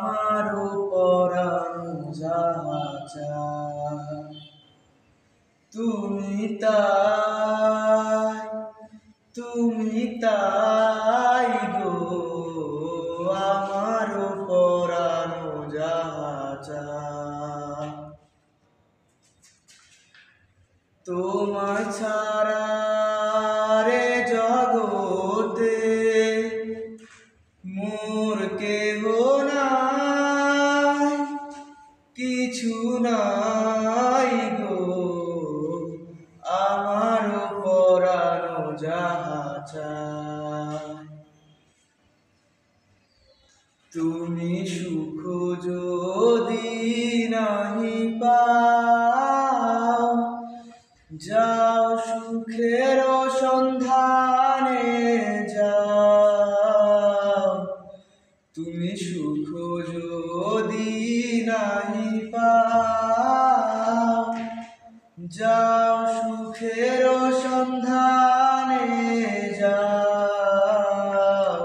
আমারও পরানো যাহা চায় তুমি তাই গো আমারও পরানো যাহা চায় তোমায় ছাড়া রে জগতে মোর কেহ নাই কিছু নাই গো আমারও পরানো যাহা চায় তুমি সুখ যদি নাহি পাও যাও সুখের সন্ধানে যাও তুমি সুখ যদি নাহি পাও যাও সুখের সন্ধানে যাও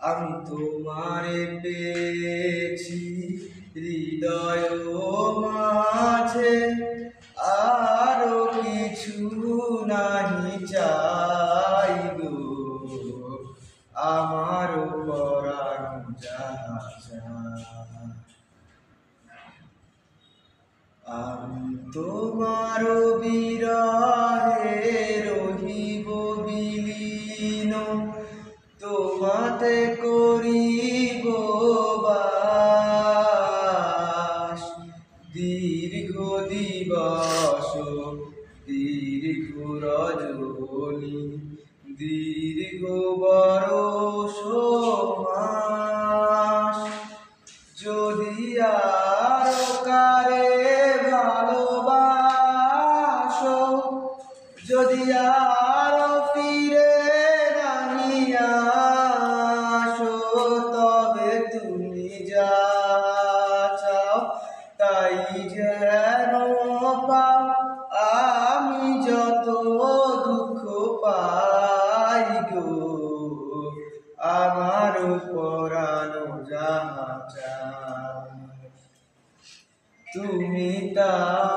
আমি তোমারে পেয়েছি হৃদয় মাঝে আরো কিছু নাহি চাই গো আমার পরানো যাহা চায় আমি তোমার বিরহে রহিব বিলীন তোমাতে করিব বাস দীর্ঘ দিবস দীর্ঘ রজনী দীর্ঘ বরষ মাস যদি আর কারে ভালোবাসো যদি আর ফিরে নাহি আসো তবে তুমি যা চাও তাই যেন পাও আমি যত দুঃখ পাই গো আমার পরানো যাহা চায় তুমি তাই